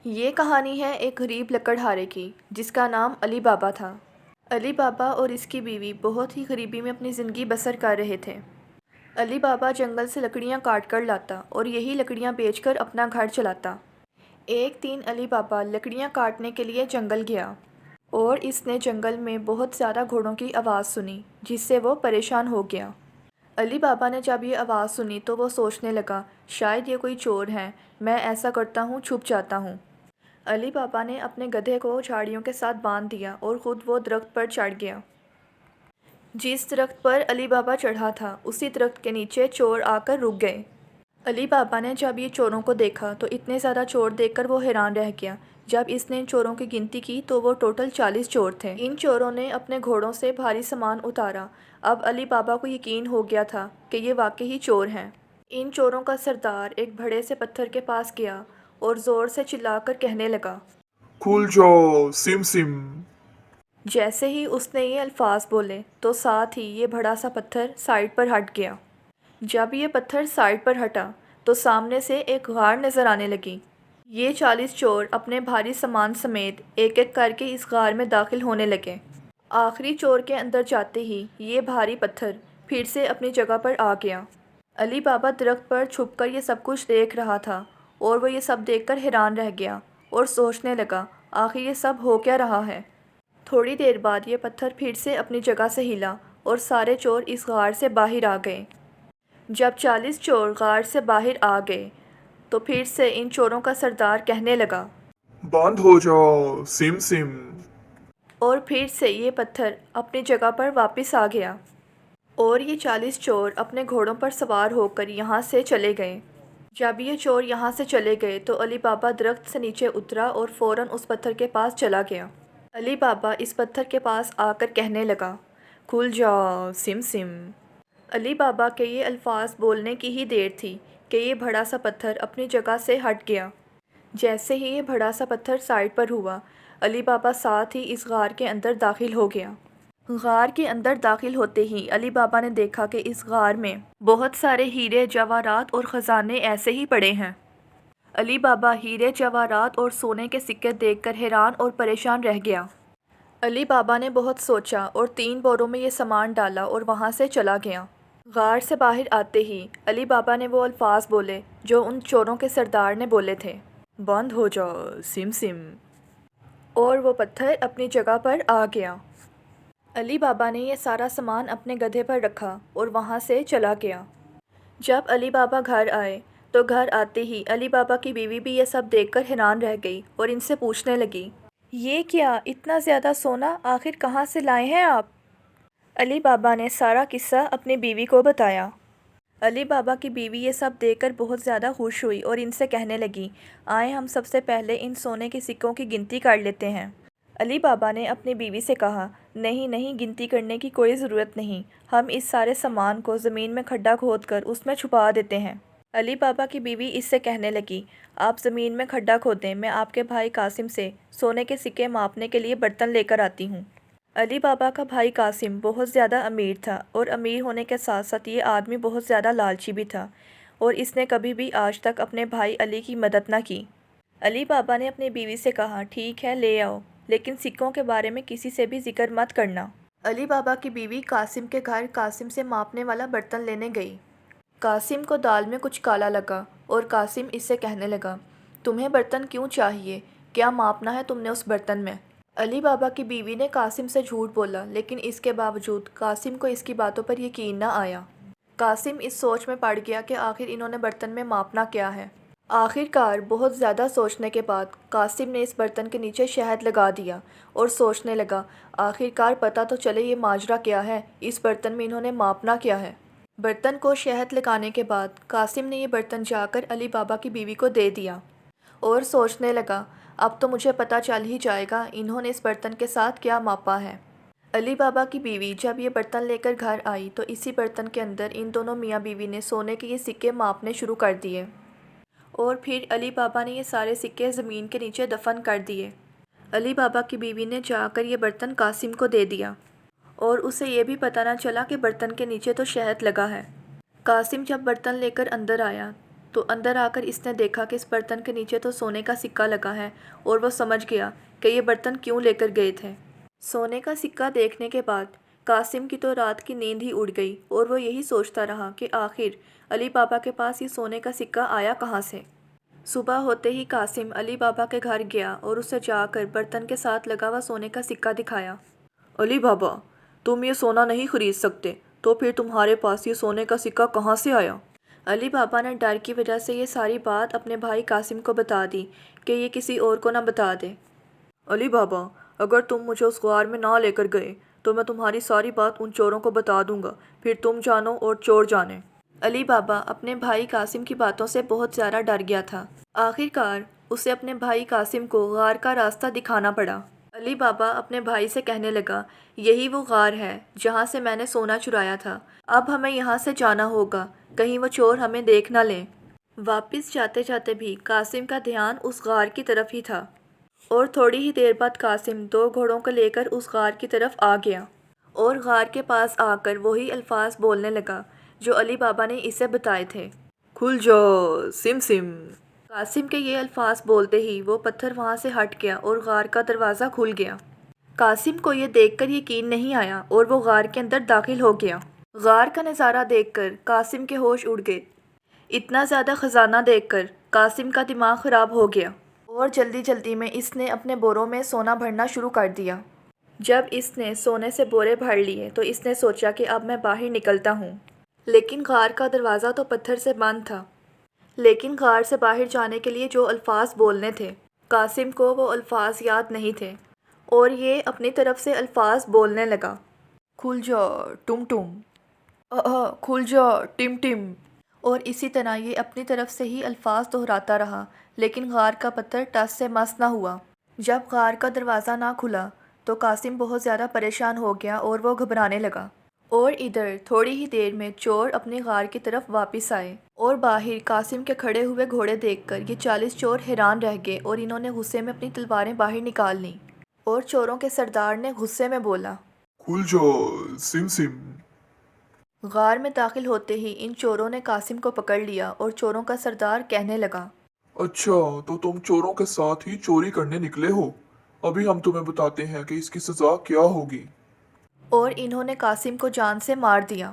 یہ کہانی ہے ایک غریب لکڑہارے کی جس کا نام علی بابا تھا۔ علی بابا اور اس کی بیوی بہت ہی غریبی میں اپنی زندگی بسر کر رہے تھے۔ علی بابا جنگل سے لکڑیاں کاٹ کر لاتا اور یہی لکڑیاں بیچ کر اپنا گھر چلاتا۔ ایک دن علی بابا لکڑیاں کاٹنے کے لیے جنگل گیا اور اس نے جنگل میں بہت زیادہ گھوڑوں کی آواز سنی جس سے وہ پریشان ہو گیا۔ علی بابا نے جب یہ آواز سنی تو وہ سوچنے لگا شاید یہ کوئی چور ہے، میں ایسا کرتا ہوں چھپ جاتا ہوں۔ علی بابا نے اپنے گدھے کو جھاڑیوں کے ساتھ باندھ دیا اور خود وہ درخت پر چڑھ گیا۔ جس درخت پر علی بابا چڑھا تھا اسی درخت کے نیچے چور آ کر رک گئے۔ علی بابا نے جب یہ چوروں کو دیکھا تو اتنے زیادہ چور دیکھ کر وہ حیران رہ گیا۔ جب اس نے ان چوروں کی گنتی کی تو وہ ٹوٹل 40 چور تھے۔ ان چوروں نے اپنے گھوڑوں سے بھاری سامان اتارا۔ اب علی بابا کو یقین ہو گیا تھا کہ یہ واقعی چور ہیں۔ ان چوروں کا سردار ایک بڑے سے پتھر کے پاس گیا اور زور سے چلا کر کہنے لگا، کھل جاؤ سم سم۔ جیسے ہی اس نے یہ الفاظ بولے تو ساتھ ہی یہ بڑا سا پتھر سائڈ پر ہٹ گیا۔ جب یہ پتھر سائڈ پر ہٹا تو سامنے سے ایک غار نظر آنے لگی۔ یہ 40 چور اپنے بھاری سامان سمیت ایک ایک کر کے اس غار میں داخل ہونے لگے۔ آخری چور کے اندر جاتے ہی یہ بھاری پتھر پھر سے اپنی جگہ پر آ گیا۔ علی بابا درخت پر چھپ کر یہ سب کچھ دیکھ رہا تھا اور وہ یہ سب دیکھ کر حیران رہ گیا اور سوچنے لگا آخر یہ سب ہو کیا رہا ہے۔ تھوڑی دیر بعد یہ پتھر پھر سے اپنی جگہ سے ہلا اور سارے چور اس غار سے باہر آ گئے۔ جب 40 چور غار سے باہر آ گئے تو پھر سے ان چوروں کا سردار کہنے لگا، بند ہو جاؤ سم سم۔ اور پھر سے یہ پتھر اپنی جگہ پر واپس آ گیا اور یہ 40 چور اپنے گھوڑوں پر سوار ہو کر یہاں سے چلے گئے۔ جب یہ چور یہاں سے چلے گئے تو علی بابا درخت سے نیچے اترا اور فوراً اس پتھر کے پاس چلا گیا۔ علی بابا اس پتھر کے پاس آ کر کہنے لگا، کھل جاؤ سم سم۔ علی بابا کے یہ الفاظ بولنے کی ہی دیر تھی کہ یہ بڑا سا پتھر اپنی جگہ سے ہٹ گیا۔ جیسے ہی یہ بڑا سا پتھر سائڈ پر ہوا، علی بابا ساتھ ہی اس غار کے اندر داخل ہو گیا۔ غار کے اندر داخل ہوتے ہی علی بابا نے دیکھا کہ اس غار میں بہت سارے ہیرے جواہرات اور خزانے ایسے ہی پڑے ہیں۔ علی بابا ہیرے جواہرات اور سونے کے سکے دیکھ کر حیران اور پریشان رہ گیا۔ علی بابا نے بہت سوچا اور 3 بوروں میں یہ سامان ڈالا اور وہاں سے چلا گیا۔ غار سے باہر آتے ہی علی بابا نے وہ الفاظ بولے جو ان چوروں کے سردار نے بولے تھے، بند ہو جاؤ سم سم، اور وہ پتھر اپنی جگہ پر آ گیا۔ علی بابا نے یہ سارا سامان اپنے گدھے پر رکھا اور وہاں سے چلا گیا۔ جب علی بابا گھر آئے تو گھر آتے ہی علی بابا کی بیوی بھی یہ سب دیکھ کر حیران رہ گئی اور ان سے پوچھنے لگی، یہ کیا اتنا زیادہ سونا آخر کہاں سے لائے ہیں آپ؟ علی بابا نے سارا قصہ اپنی بیوی کو بتایا۔ علی بابا کی بیوی یہ سب دیکھ کر بہت زیادہ خوش ہوئی اور ان سے کہنے لگی، آئیں ہم سب سے پہلے ان سونے کے سکوں کی گنتی کر لیتے ہیں۔ علی بابا نے اپنی بیوی سے کہا، نہیں نہیں، گنتی کرنے کی کوئی ضرورت نہیں، ہم اس سارے سامان کو زمین میں کھڈا کھود کر اس میں چھپا دیتے ہیں۔ علی بابا کی بیوی اس سے کہنے لگی، آپ زمین میں کھڈا کھودیں، میں آپ کے بھائی قاسم سے سونے کے سکے ماپنے کے لیے برتن لے کر آتی ہوں۔ علی بابا کا بھائی قاسم بہت زیادہ امیر تھا اور امیر ہونے کے ساتھ ساتھ یہ آدمی بہت زیادہ لالچی بھی تھا اور اس نے کبھی بھی آج تک اپنے بھائی علی کی مدد نہ کی۔ علی بابا نے اپنی بیوی سے کہا، ٹھیک ہے لے آؤ، لیکن سکوں کے بارے میں کسی سے بھی ذکر مت کرنا۔ علی بابا کی بیوی قاسم کے گھر قاسم سے ماپنے والا برتن لینے گئی۔ قاسم کو دال میں کچھ کالا لگا اور قاسم اس سے کہنے لگا، تمہیں برتن کیوں چاہیے؟ کیا ماپنا ہے تم نے اس برتن میں؟ علی بابا کی بیوی نے قاسم سے جھوٹ بولا، لیکن اس کے باوجود قاسم کو اس کی باتوں پر یقین نہ آیا۔ قاسم اس سوچ میں پڑ گیا کہ آخر انہوں نے برتن میں ماپنا کیا ہے۔ آخر کار بہت زیادہ سوچنے کے بعد قاسم نے اس برتن کے نیچے شہد لگا دیا اور سوچنے لگا، آخر کار پتہ تو چلے یہ ماجرا کیا ہے، اس برتن میں انہوں نے ماپنا کیا ہے۔ برتن کو شہد لگانے کے بعد قاسم نے یہ برتن جا کر علی بابا کی بیوی کو دے دیا اور سوچنے لگا، اب تو مجھے پتہ چل ہی جائے گا انہوں نے اس برتن کے ساتھ کیا ماپا ہے۔ علی بابا کی بیوی جب یہ برتن لے کر گھر آئی تو اسی برتن کے اندر ان دونوں میاں بیوی نے سونے کے یہ سکے ماپنے شروع کر دیے اور پھر علی بابا نے یہ سارے سکے زمین کے نیچے دفن کر دیے۔ علی بابا کی بیوی نے جا کر یہ برتن قاسم کو دے دیا اور اسے یہ بھی پتہ نہ چلا کہ برتن کے نیچے تو شہد لگا ہے۔ قاسم جب برتن لے کر اندر آیا تو اندر آ کر اس نے دیکھا کہ اس برتن کے نیچے تو سونے کا سکہ لگا ہے اور وہ سمجھ گیا کہ یہ برتن کیوں لے کر گئے تھے۔ سونے کا سکہ دیکھنے کے بعد قاسم کی تو رات کی نیند ہی اڑ گئی اور وہ یہی سوچتا رہا کہ آخر علی بابا کے پاس یہ سونے کا سکہ آیا کہاں سے۔ صبح ہوتے ہی قاسم علی بابا کے گھر گیا اور اسے جا کر برتن کے ساتھ لگا ہوا سونے کا سکہ دکھایا۔ علی بابا، تم یہ سونا نہیں خرید سکتے، تو پھر تمہارے پاس یہ سونے کا سکہ کہاں سے آیا؟ علی بابا نے ڈر کی وجہ سے یہ ساری بات اپنے بھائی قاسم کو بتا دی کہ یہ کسی اور کو نہ بتا دے۔ علی بابا، اگر تم مجھے اس غار میں نہ لے کر گئے تو میں تمہاری ساری بات ان چوروں کو بتا دوں گا، پھر تم جانو اور چور جانے۔ علی بابا اپنے بھائی قاسم کی باتوں سے بہت زیادہ ڈر گیا تھا۔ آخر کار اسے اپنے بھائی قاسم کو غار کا راستہ دکھانا پڑا۔ علی بابا اپنے بھائی سے کہنے لگا، یہی وہ غار ہے جہاں سے میں نے سونا چرایا تھا، اب ہمیں یہاں سے جانا ہوگا، کہیں وہ چور ہمیں دیکھ نہ لیں۔ واپس جاتے جاتے بھی قاسم کا دھیان اس غار کی طرف ہی تھا، اور تھوڑی ہی دیر بعد قاسم 2 گھوڑوں کو لے کر اس غار کی طرف آ گیا اور غار کے پاس آ کر وہی الفاظ بولنے لگا جو علی بابا نے اسے بتائے تھے۔ کھل جاؤ سم سم۔ قاسم کے یہ الفاظ بولتے ہی وہ پتھر وہاں سے ہٹ گیا اور غار کا دروازہ کھل گیا۔ قاسم کو یہ دیکھ کر یقین نہیں آیا اور وہ غار کے اندر داخل ہو گیا۔ غار کا نظارہ دیکھ کر قاسم کے ہوش اڑ گئے۔ اتنا زیادہ خزانہ دیکھ کر قاسم کا دماغ خراب ہو گیا اور جلدی جلدی میں اس نے اپنے بوروں میں سونا بھرنا شروع کر دیا۔ جب اس نے سونے سے بورے بھر لیے تو اس نے سوچا کہ اب میں باہر نکلتا ہوں، لیکن غار کا دروازہ تو پتھر سے بند تھا۔ لیکن غار سے باہر جانے کے لیے جو الفاظ بولنے تھے، قاسم کو وہ الفاظ یاد نہیں تھے اور یہ اپنی طرف سے الفاظ بولنے لگا۔ کھل جا ٹم ٹم، کھل جا ٹم ٹم، اور اسی طرح یہ اپنی طرف سے ہی الفاظ دہراتا رہا، لیکن غار کا پتھر ٹس سے مس نہ ہوا۔ جب غار کا دروازہ نہ کھلا تو قاسم بہت زیادہ پریشان ہو گیا اور وہ گھبرانے لگا۔ اور ادھر تھوڑی ہی دیر میں چور اپنی غار کی طرف واپس آئے اور باہر قاسم کے کھڑے ہوئے گھوڑے دیکھ کر یہ 40 چور حیران رہ گئے اور انہوں نے غصے میں اپنی تلواریں باہر نکال لیں، اور چوروں کے سردار نے غصے میں بولا، کھل جاؤ سم سم۔ غار میں داخل ہوتے ہی ان چوروں نے قاسم کو پکڑ لیا اور چوروں کا سردار کہنے لگا، اچھا تو تم چوروں کے ساتھ ہی چوری کرنے نکلے ہو، ابھی ہم تمہیں بتاتے ہیں کہ اس کی سزا کیا ہوگی۔ اور انہوں نے قاسم کو جان سے مار دیا۔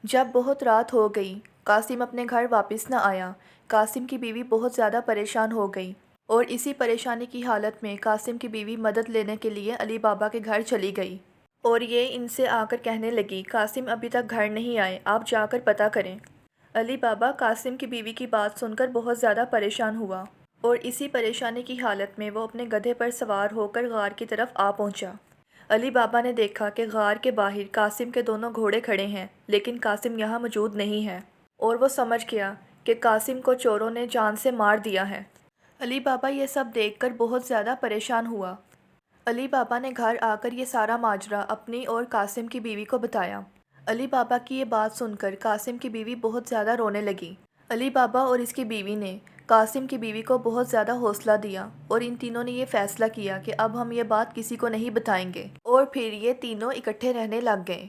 جب بہت رات ہو گئی، قاسم اپنے گھر واپس نہ آیا۔ قاسم کی بیوی بہت زیادہ پریشان ہو گئی اور اسی پریشانی کی حالت میں قاسم کی بیوی مدد لینے کے لیے علی بابا کے گھر چلی گئی اور یہ ان سے آ کر کہنے لگی، قاسم ابھی تک گھر نہیں آئے، آپ جا کر پتہ کریں۔ علی بابا قاسم کی بیوی کی بات سن کر بہت زیادہ پریشان ہوا اور اسی پریشانی کی حالت میں وہ اپنے گدھے پر سوار ہو کر غار کی طرف آ پہنچا۔ علی بابا نے دیکھا کہ غار کے باہر قاسم کے دونوں گھوڑے کھڑے ہیں، لیکن قاسم یہاں موجود نہیں ہے، اور وہ سمجھ گیا کہ قاسم کو چوروں نے جان سے مار دیا ہے۔ علی بابا یہ سب دیکھ کر بہت زیادہ پریشان ہوا۔ علی بابا نے گھر آ کر یہ سارا ماجرا اپنی اور قاسم کی بیوی کو بتایا۔ علی بابا کی یہ بات سن کر قاسم کی بیوی بہت زیادہ رونے لگی۔ علی بابا اور اس کی بیوی نے قاسم کی بیوی کو بہت زیادہ حوصلہ دیا اور ان تینوں نے یہ فیصلہ کیا کہ اب ہم یہ بات کسی کو نہیں بتائیں گے، اور پھر یہ تینوں اکٹھے رہنے لگ گئے۔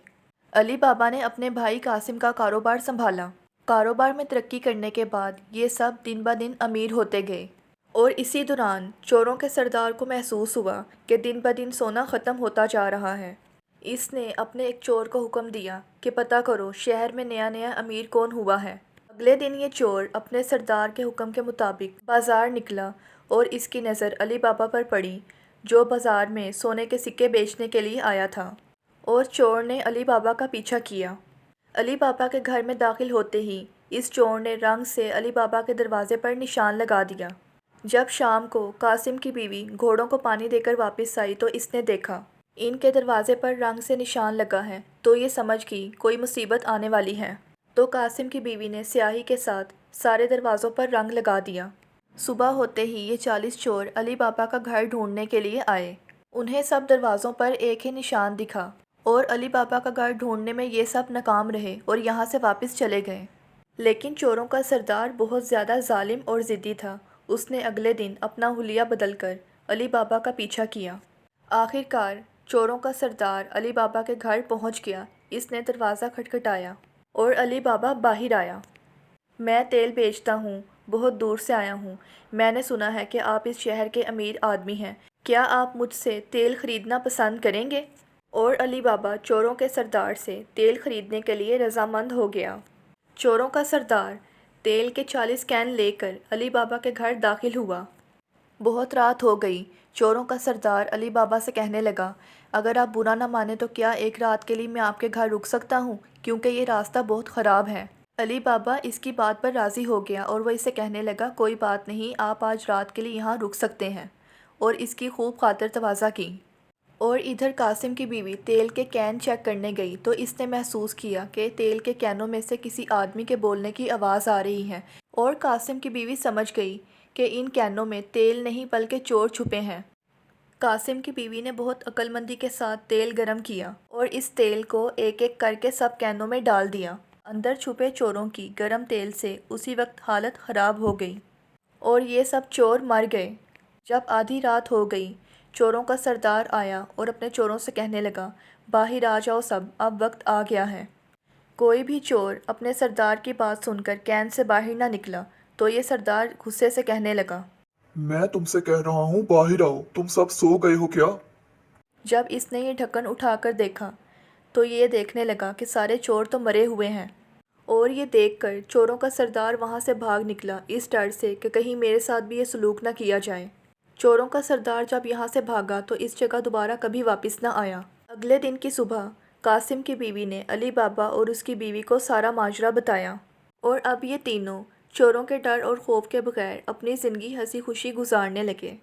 علی بابا نے اپنے بھائی قاسم کا کاروبار سنبھالا۔ کاروبار میں ترقی کرنے کے بعد یہ سب دن بہ دن امیر ہوتے گئے، اور اسی دوران چوروں کے سردار کو محسوس ہوا کہ دن بہ دن سونا ختم ہوتا جا رہا ہے۔ اس نے اپنے ایک چور کو حکم دیا کہ پتہ کرو شہر میں نیا نیا امیر کون ہوا ہے۔ اگلے دن یہ چور اپنے سردار کے حکم کے مطابق بازار نکلا اور اس کی نظر علی بابا پر پڑی، جو بازار میں سونے کے سکے بیچنے کے لیے آیا تھا، اور چور نے علی بابا کا پیچھا کیا۔ علی بابا کے گھر میں داخل ہوتے ہی اس چور نے رنگ سے علی بابا کے دروازے پر نشان لگا دیا۔ جب شام کو قاسم کی بیوی گھوڑوں کو پانی دے کر واپس آئی تو اس نے دیکھا ان کے دروازے پر رنگ سے نشان لگا ہے، تو یہ سمجھ گئی کوئی مصیبت آنے والی ہے۔ تو قاسم کی بیوی نے سیاہی کے ساتھ سارے دروازوں پر رنگ لگا دیا۔ صبح ہوتے ہی یہ 40 چور علی بابا کا گھر ڈھونڈنے کے لیے آئے۔ انہیں سب دروازوں پر ایک ہی نشان دکھا اور علی بابا کا گھر ڈھونڈنے میں یہ سب ناکام رہے اور یہاں سے واپس چلے گئے۔ لیکن چوروں کا سردار بہت زیادہ ظالم اور ضدی تھا۔ اس نے اگلے دن اپنا حلیہ بدل کر علی بابا کا پیچھا کیا۔ آخر کار چوروں کا سردار علی بابا کے گھر پہنچ گیا۔ اس نے دروازہ کھٹکھٹایا اور علی بابا باہر آیا۔ میں تیل بیچتا ہوں بہت دور سے آیا ہوں۔ میں نے سنا ہے کہ آپ اس شہر کے امیر آدمی ہیں۔ کیا آپ مجھ سے تیل خریدنا پسند کریں گے؟ اور علی بابا چوروں کے سردار سے تیل خریدنے کے لیے رضامند ہو گیا۔ چوروں کا سردار تیل کے 40 کین لے کر علی بابا کے گھر داخل ہوا۔ بہت رات ہو گئی۔ چوروں کا سردار علی بابا سے کہنے لگا، اگر آپ برا نہ مانیں تو کیا ایک رات کے لیے میں آپ کے گھر رک سکتا ہوں، کیونکہ یہ راستہ بہت خراب ہے۔ علی بابا اس کی بات پر راضی ہو گیا اور وہ اسے کہنے لگا، کوئی بات نہیں، آپ آج رات کے لیے یہاں رک سکتے ہیں، اور اس کی خوب خاطر تواضع کی۔ اور ادھر قاسم کی بیوی تیل کے کین چیک کرنے گئی تو اس نے محسوس کیا کہ تیل کے کینوں میں سے کسی آدمی کے بولنے کی آواز آ رہی ہے، اور قاسم کی بیوی سمجھ گئی کہ ان کینوں میں تیل نہیں بلکہ چور چھپے ہیں۔ قاسم کی بیوی نے بہت عقل مندی کے ساتھ تیل گرم کیا اور اس تیل کو ایک ایک کر کے سب کینوں میں ڈال دیا۔ اندر چھپے چوروں کی گرم تیل سے اسی وقت حالت خراب ہو گئی اور یہ سب چور مر گئے۔ جب آدھی رات ہو گئی، چوروں کا سردار آیا اور اپنے چوروں سے کہنے لگا، باہر آ جاؤ سب، اب وقت آ گیا ہے۔ کوئی بھی چور اپنے سردار کی بات سن کر کین سے باہر نہ نکلا تو یہ سردار غصے سے کہنے لگا، میں تم سے کہہ رہا ہوں باہر آؤ، تم سب سو گئے ہو کیا؟ جب اس نے یہ ڈھکن اٹھا کر دیکھا تو یہ دیکھنے لگا کہ سارے چور تو مرے ہوئے ہیں، اور یہ دیکھ کر چوروں کا سردار وہاں سے بھاگ نکلا اس ڈر سے کہ کہیں میرے ساتھ بھی یہ سلوک نہ کیا جائے۔ چوروں کا سردار جب یہاں سے بھاگا تو اس جگہ دوبارہ کبھی واپس نہ آیا۔ اگلے دن کی صبح قاسم کی بیوی نے علی بابا اور اس کی بیوی کو سارا ماجرا بتایا، اور اب یہ تینوں چوروں کے ڈر اور خوف کے بغیر اپنی زندگی ہنسی خوشی گزارنے لگے۔